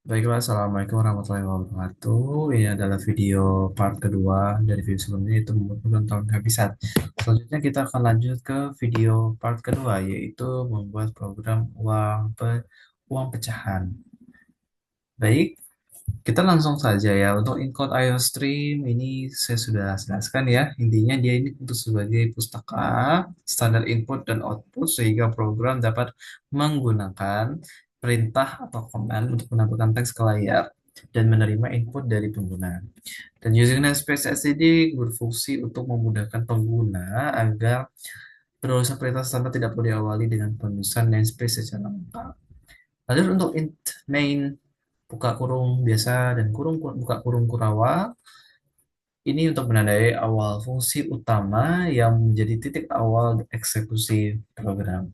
Baiklah, Assalamualaikum warahmatullahi wabarakatuh. Ini adalah video part kedua dari video sebelumnya, itu membuat program tahun kehabisan. Selanjutnya kita akan lanjut ke video part kedua, yaitu membuat program uang pecahan. Baik, kita langsung saja ya. Untuk encode IO stream ini saya sudah jelaskan ya. Intinya dia ini untuk sebagai pustaka standar input dan output sehingga program dapat menggunakan perintah atau command untuk menampilkan teks ke layar dan menerima input dari pengguna. Dan using namespace std berfungsi untuk memudahkan pengguna agar penulisan perintah standar tidak perlu diawali dengan penulisan namespace secara lengkap. Lalu untuk int main buka kurung biasa dan buka kurung kurawal ini untuk menandai awal fungsi utama yang menjadi titik awal eksekusi program.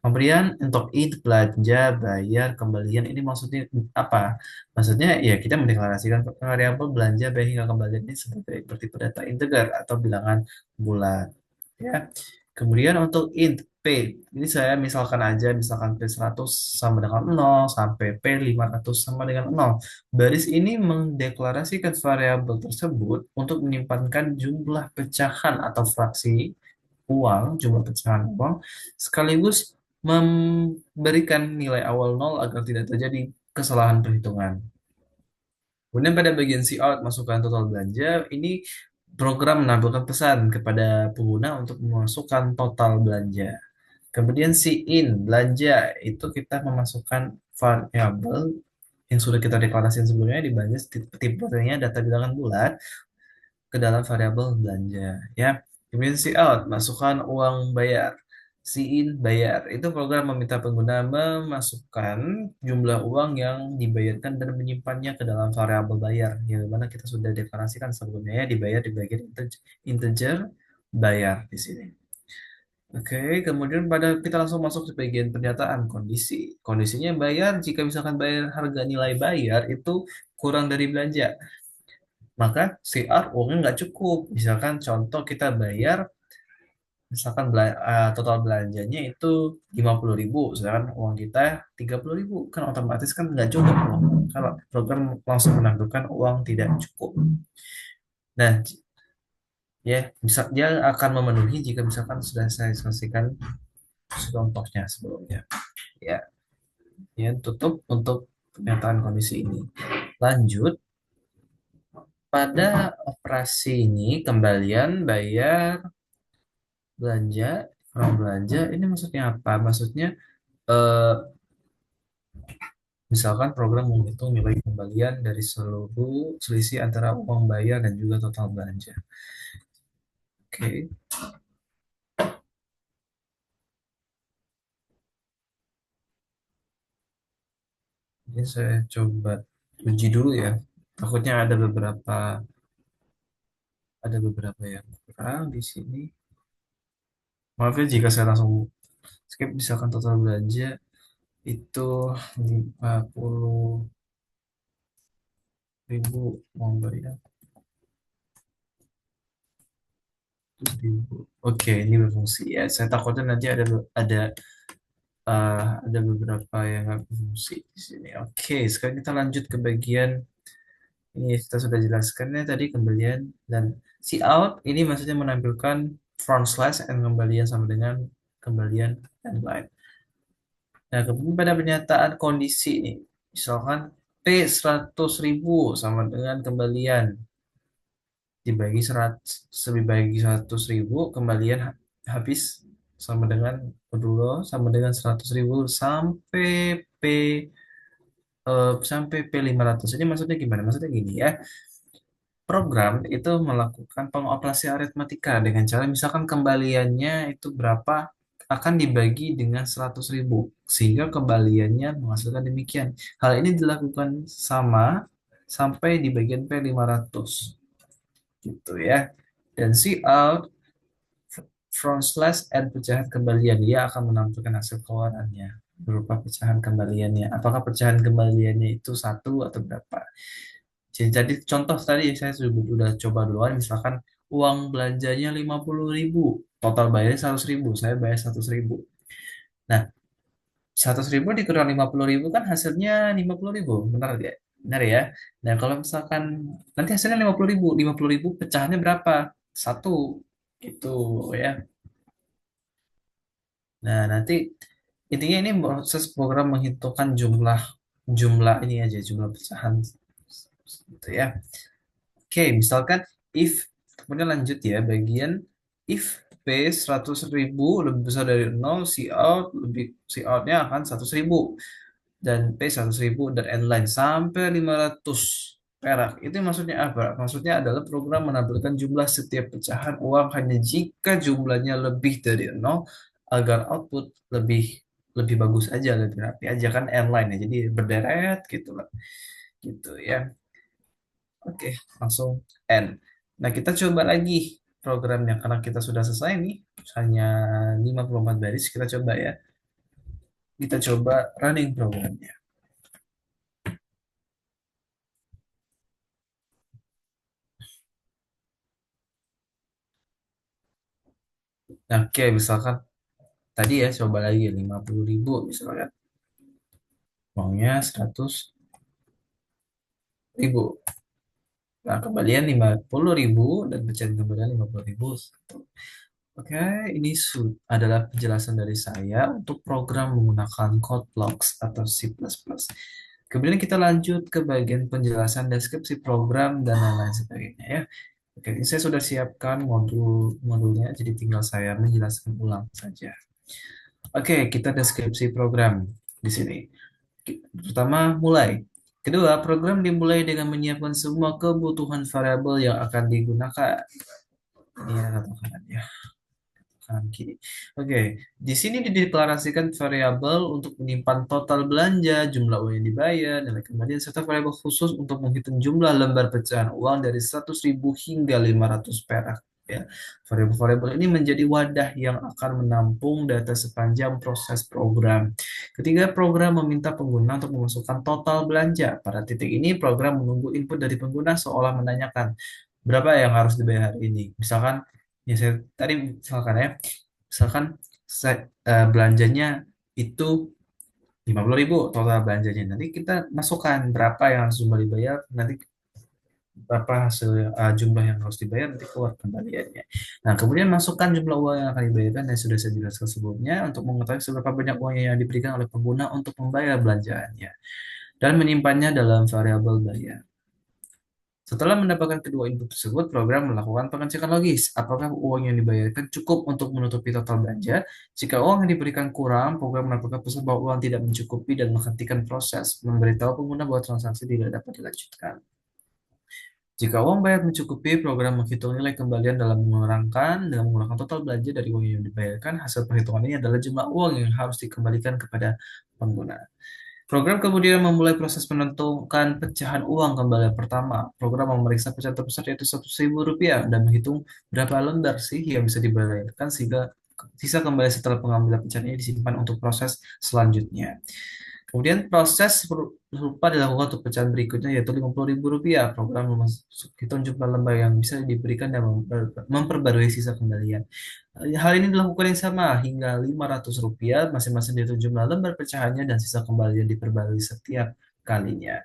Pemberian untuk int belanja bayar kembalian ini maksudnya apa? Maksudnya ya kita mendeklarasikan variabel belanja bayar hingga kembalian ini sebagai bertipe data integer atau bilangan bulat. Ya. Kemudian untuk int p, ini saya misalkan aja, misalkan p 100 sama dengan 0 sampai p 500 sama dengan 0. Baris ini mendeklarasikan variabel tersebut untuk menyimpankan jumlah pecahan atau fraksi uang, jumlah pecahan uang, sekaligus memberikan nilai awal 0 agar tidak terjadi kesalahan perhitungan. Kemudian pada bagian out masukkan total belanja, ini program menampilkan pesan kepada pengguna untuk memasukkan total belanja. Kemudian in belanja itu kita memasukkan variabel yang sudah kita deklarasikan sebelumnya di belanja tipenya data bilangan bulat ke dalam variabel belanja ya. Kemudian out masukkan uang bayar. In bayar itu program meminta pengguna memasukkan jumlah uang yang dibayarkan dan menyimpannya ke dalam variabel bayar yang mana kita sudah deklarasikan sebelumnya ya, dibayar di bagian integer bayar di sini. Oke, kemudian pada kita langsung masuk ke bagian pernyataan kondisi. Kondisinya bayar jika misalkan bayar harga nilai bayar itu kurang dari belanja, maka CR uangnya nggak cukup. Misalkan contoh kita bayar, misalkan total belanjanya itu 50.000, sedangkan uang kita 30.000, kan otomatis kan nggak cukup uang. Kalau program langsung menampilkan uang tidak cukup. Nah, ya bisa dia akan memenuhi jika misalkan sudah saya selesaikan contohnya sebelumnya. Ya, ya tutup untuk pernyataan kondisi ini. Lanjut pada operasi ini kembalian bayar belanja, orang belanja ini maksudnya apa? Maksudnya eh, misalkan program menghitung nilai kembalian dari seluruh selisih antara uang bayar dan juga total belanja. Oke, ini saya coba uji dulu ya. Takutnya ada beberapa yang kurang di sini. Maaf ya jika saya langsung skip, misalkan total belanja itu 50.000, uang bayar 100.000. Oke, ini berfungsi ya. Saya takutnya nanti ada beberapa yang nggak berfungsi di sini. Oke, sekarang kita lanjut ke bagian ini, kita sudah jelaskannya tadi kembalian dan out ini maksudnya menampilkan front slash and kembalian sama dengan kembalian and line. Nah, kemudian pada pernyataan kondisi ini, misalkan P 100.000 sama dengan kembalian dibagi 100.000 kembalian habis sama dengan dulu sama dengan 100.000 P sampai P 500. Ini maksudnya gimana? Maksudnya gini ya. Program itu melakukan pengoperasi aritmatika dengan cara misalkan kembaliannya itu berapa akan dibagi dengan 100.000 sehingga kembaliannya menghasilkan demikian. Hal ini dilakukan sama sampai di bagian P 500 gitu ya. Dan out front slash and pecahan kembalian, dia akan menampilkan hasil keluarannya berupa pecahan kembaliannya. Apakah pecahan kembaliannya itu satu atau berapa? Jadi contoh tadi saya sudah coba duluan, misalkan uang belanjanya 50.000, total bayarnya 100.000, saya bayar 100.000. Nah, 100.000 dikurang 50.000 kan hasilnya 50.000, benar ya? Benar ya. Nah kalau misalkan nanti hasilnya 50.000, 50.000 pecahannya berapa? Satu, itu ya. Nah nanti intinya ini proses program menghitungkan jumlah jumlah ini aja, jumlah pecahan gitu ya. Oke, misalkan if, kemudian lanjut ya, bagian if P 100.000 lebih besar dari nol, C outnya akan 100.000, dan P 100.000 dan N-line sampai 500 perak. Itu maksudnya apa? Maksudnya adalah program menampilkan jumlah setiap pecahan uang hanya jika jumlahnya lebih dari nol, agar output lebih lebih bagus aja, lebih rapi aja, kan N-line ya. Jadi berderet gitu lah. Gitu ya. Oke, langsung N. Nah, kita coba lagi programnya karena kita sudah selesai nih. Hanya 54 baris, kita coba ya. Kita coba running programnya. Nah, oke, misalkan tadi ya coba lagi 50.000 misalkan. Uangnya 100.000. Nah, kembalian 50.000 dan pecahan kembalian 50.000. Oke, ini adalah penjelasan dari saya untuk program menggunakan code blocks atau C++. Kemudian kita lanjut ke bagian penjelasan deskripsi program dan lain-lain sebagainya ya. Oke, ini saya sudah siapkan modulnya, jadi tinggal saya menjelaskan ulang saja. Oke, kita deskripsi program di sini. Pertama, mulai. Kedua, program dimulai dengan menyiapkan semua kebutuhan variabel yang akan digunakan. Ini ya, katakan ya. Kanan kiri. Oke, di sini dideklarasikan variabel untuk menyimpan total belanja, jumlah uang yang dibayar, nilai kembalian, serta variabel khusus untuk menghitung jumlah lembar pecahan uang dari 100.000 hingga 500 perak. Ya, variabel-variabel ini menjadi wadah yang akan menampung data sepanjang proses program. Ketika program meminta pengguna untuk memasukkan total belanja, pada titik ini program menunggu input dari pengguna seolah menanyakan berapa yang harus dibayar hari ini. Misalkan, ya saya tadi misalkan ya, misalkan belanjanya itu 50.000 total belanjanya. Nanti kita masukkan berapa yang harus jumlah dibayar, nanti berapa hasil jumlah yang harus dibayar, nanti keluar kembaliannya. Nah, kemudian masukkan jumlah uang yang akan dibayarkan yang sudah saya jelaskan sebelumnya untuk mengetahui seberapa banyak uang yang diberikan oleh pengguna untuk membayar belanjaannya dan menyimpannya dalam variabel bayar. Setelah mendapatkan kedua input tersebut, program melakukan pengecekan logis. Apakah uang yang dibayarkan cukup untuk menutupi total belanja? Jika uang yang diberikan kurang, program melakukan pesan bahwa uang tidak mencukupi dan menghentikan proses, memberitahu pengguna bahwa transaksi tidak dapat dilanjutkan. Jika uang bayar mencukupi, program menghitung nilai kembalian dalam dengan mengurangkan total belanja dari uang yang dibayarkan. Hasil perhitungan ini adalah jumlah uang yang harus dikembalikan kepada pengguna. Program kemudian memulai proses menentukan pecahan uang kembali pertama. Program memeriksa pecahan terbesar yaitu 100.000 rupiah dan menghitung berapa lembar sih yang bisa dibayarkan sehingga sisa kembali setelah pengambilan pecahan ini disimpan untuk proses selanjutnya. Kemudian proses serupa dilakukan untuk pecahan berikutnya yaitu 50.000 rupiah. Program menghitung jumlah lembar yang bisa diberikan dan memperbarui sisa kembalian. Hal ini dilakukan yang sama hingga 500 rupiah, masing-masing dihitung jumlah lembar pecahannya dan sisa kembalian diperbarui setiap kalinya.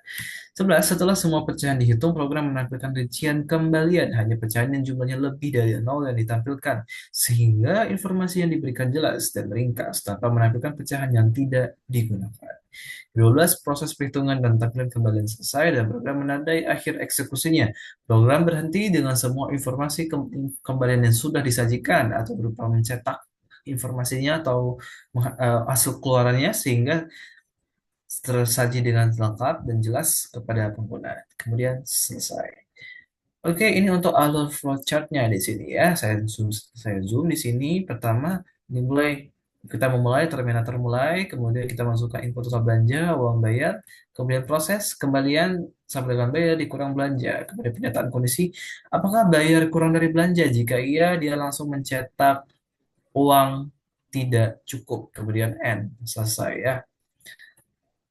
11. Setelah semua pecahan dihitung, program menampilkan rincian kembalian. Hanya pecahan yang jumlahnya lebih dari nol yang ditampilkan, sehingga informasi yang diberikan jelas dan ringkas tanpa menampilkan pecahan yang tidak digunakan. 12. Proses perhitungan dan tampilan kembalian selesai dan program menandai akhir eksekusinya. Program berhenti dengan semua informasi kembalian yang sudah disajikan atau berupa mencetak informasinya atau hasil keluarannya sehingga tersaji dengan lengkap dan jelas kepada pengguna. Kemudian selesai. Oke, ini untuk alur flowchartnya di sini ya. Saya zoom di sini. Pertama, dimulai kita memulai terminator mulai, kemudian kita masukkan input total belanja, uang bayar, kemudian proses kembalian sampai dengan bayar dikurang belanja, kemudian penyataan kondisi apakah bayar kurang dari belanja. Jika iya, dia langsung mencetak uang tidak cukup, kemudian N selesai ya.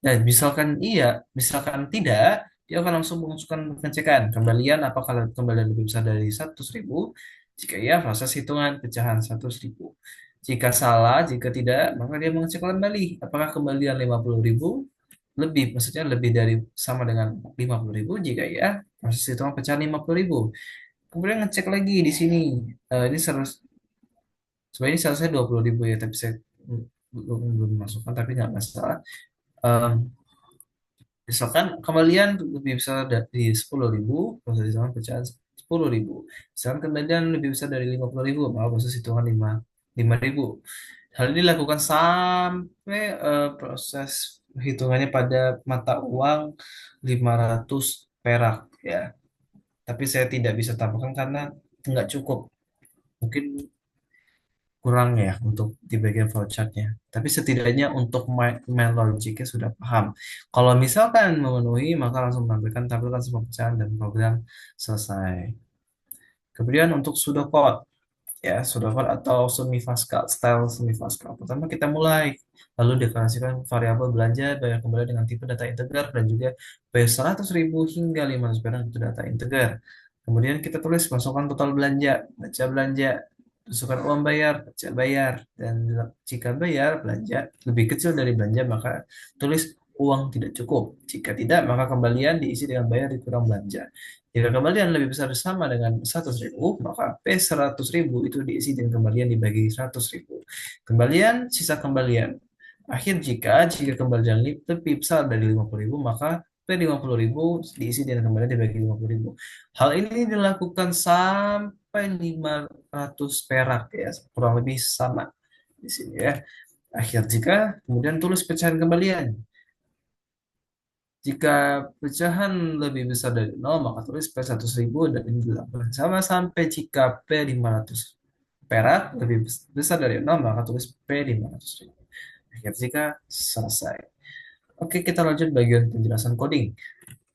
Dan misalkan iya, misalkan tidak, dia akan langsung mengusulkan pengecekan kembalian apakah kembalian lebih besar dari 100.000. Jika iya, proses hitungan pecahan 100.000. Jika salah, jika tidak, maka dia mengecek kembali apakah kembalian 50.000 lebih, maksudnya lebih dari sama dengan 50.000. Jika ya, proses hitungan pecahan 50.000. Kemudian ngecek lagi di sini. Ini sebenarnya ini seharusnya 20.000 ya, tapi saya belum masukkan, tapi nggak masalah. Eh, Misalkan kembalian lebih besar dari 10.000, proses hitungan pecahan 10.000. Misalkan kembalian lebih besar dari 50.000, maka proses hitungan 5.000. Hal ini dilakukan sampai proses hitungannya pada mata uang 500 perak ya. Tapi saya tidak bisa tambahkan karena nggak cukup. Mungkin kurang ya untuk di bagian flowchartnya. Tapi setidaknya untuk main logiknya sudah paham. Kalau misalkan memenuhi, maka langsung tampilkan semua pecahan dan program selesai. Kemudian untuk pseudocode, ya pseudocode atau semi Pascal, style semi Pascal. Pertama kita mulai, lalu deklarasikan variabel belanja bayar kembali dengan tipe data integer dan juga P100.000 hingga 500 perak itu data integer. Kemudian kita tulis masukkan total belanja, baca belanja, masukkan uang bayar, baca bayar, dan jika bayar belanja lebih kecil dari belanja maka tulis uang tidak cukup. Jika tidak, maka kembalian diisi dengan bayar dikurang belanja. Jika kembalian lebih besar sama dengan 100.000, maka P100.000 itu diisi dengan kembalian dibagi 100.000. Kembalian, sisa kembalian. Jika kembalian lebih besar dari 50.000, maka P50.000 diisi dengan kembalian dibagi 50.000. Hal ini dilakukan sampai 500 perak ya, kurang lebih sama di sini ya. Jika kemudian tulis pecahan kembalian. Jika pecahan lebih besar dari nol, maka tulis P100.000 dan ini dilakukan sama sampai jika P500 perak lebih besar dari nol, maka tulis P500.000. Jika selesai. Oke, kita lanjut bagian penjelasan coding.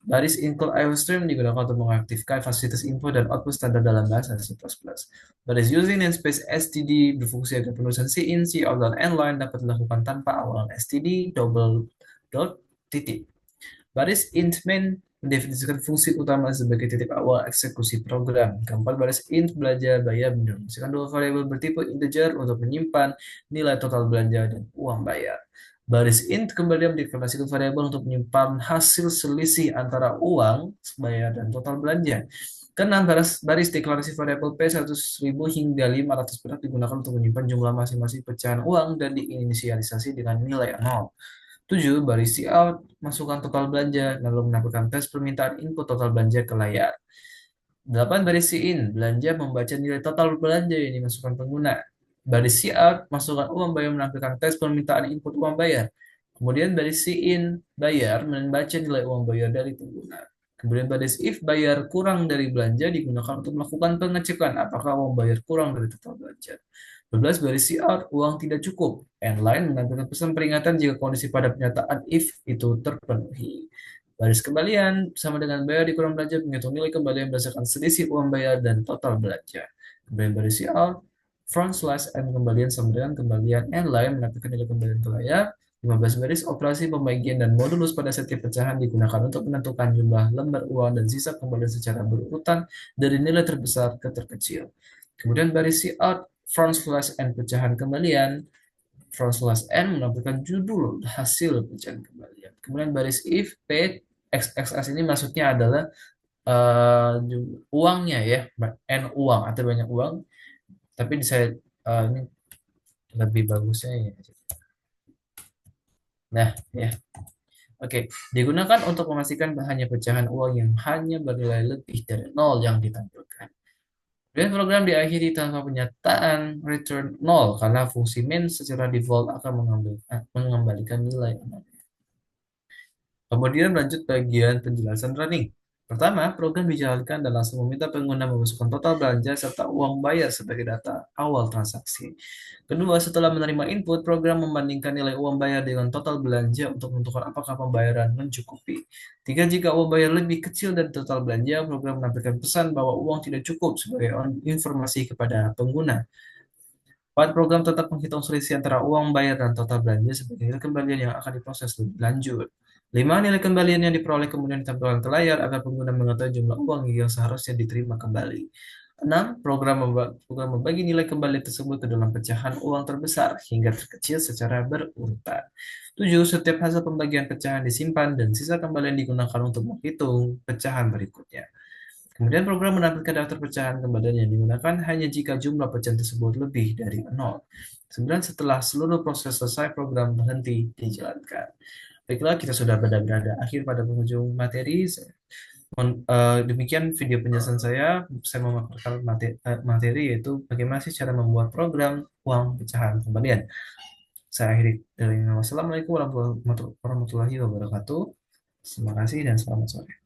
Baris include IOStream digunakan untuk mengaktifkan fasilitas input dan output standar dalam bahasa C++. Baris using namespace std berfungsi agar penulisan cin, cout, dan endline dapat dilakukan tanpa awalan std, double dot, titik. Baris int main mendefinisikan fungsi utama sebagai titik awal eksekusi program. Keempat, baris int belanja bayar mendefinisikan dua variabel bertipe integer untuk menyimpan nilai total belanja dan uang bayar. Baris int kembali mendeklarasikan variabel untuk menyimpan hasil selisih antara uang bayar dan total belanja. Keenam, baris deklarasi variabel P100.000 hingga 500 perak digunakan untuk menyimpan jumlah masing-masing pecahan uang dan diinisialisasi dengan nilai 0. 7. Baris cout, masukkan total belanja, lalu menampilkan tes permintaan input total belanja ke layar. 8. Baris in, belanja membaca nilai total belanja yang dimasukkan pengguna. Baris cout, masukkan uang bayar menampilkan tes permintaan input uang bayar. Kemudian baris in, bayar, membaca nilai uang bayar dari pengguna. Kemudian baris if bayar kurang dari belanja digunakan untuk melakukan pengecekan apakah uang bayar kurang dari total belanja. 12. Baris out, uang tidak cukup. Endline menampilkan pesan peringatan jika kondisi pada pernyataan if itu terpenuhi. Baris kembalian sama dengan bayar dikurang belanja menghitung nilai kembalian berdasarkan selisih uang bayar dan total belanja. Kemudian baris out, front slash n kembalian sama dengan kembalian endline menampilkan nilai kembalian ke layar. 15. Baris operasi pembagian dan modulus pada setiap pecahan digunakan untuk menentukan jumlah lembar uang dan sisa kembalian secara berurutan dari nilai terbesar ke terkecil. Kemudian baris out, front slash n pecahan kembalian, front slash n menampilkan judul hasil pecahan kembalian. Kemudian baris if p xxs ini maksudnya adalah uangnya ya, n uang atau banyak uang. Tapi saya ini lebih bagusnya ya. Nah ya, oke, digunakan untuk memastikan hanya pecahan uang yang hanya bernilai lebih dari 0 yang ditampilkan. Dan program diakhiri tanpa penyataan return 0 karena fungsi main secara default akan mengembalikan nilai 0. Kemudian lanjut bagian penjelasan running. Pertama, program dijalankan dan langsung meminta pengguna memasukkan total belanja serta uang bayar sebagai data awal transaksi. Kedua, setelah menerima input, program membandingkan nilai uang bayar dengan total belanja untuk menentukan apakah pembayaran mencukupi. Tiga, jika uang bayar lebih kecil dari total belanja, program menampilkan pesan bahwa uang tidak cukup sebagai informasi kepada pengguna. Empat, program tetap menghitung selisih antara uang bayar dan total belanja sebagai nilai kembalian yang akan diproses lebih lanjut. 5. Nilai kembalian yang diperoleh kemudian ditampilkan ke layar agar pengguna mengetahui jumlah uang yang seharusnya diterima kembali. 6. Program membagi nilai kembali tersebut ke dalam pecahan uang terbesar hingga terkecil secara berurutan. 7. Setiap hasil pembagian pecahan disimpan dan sisa kembalian digunakan untuk menghitung pecahan berikutnya. Kemudian program menampilkan daftar pecahan kembalian yang digunakan hanya jika jumlah pecahan tersebut lebih dari 0. 9. Setelah seluruh proses selesai, program berhenti dijalankan. Baiklah, kita sudah berada akhir pada penghujung materi. Demikian video penjelasan saya. Saya memaparkan materi yaitu bagaimana sih cara membuat program uang pecahan kembalian. Saya akhiri dari Wassalamualaikum warahmatullahi wabarakatuh. Terima kasih dan selamat sore.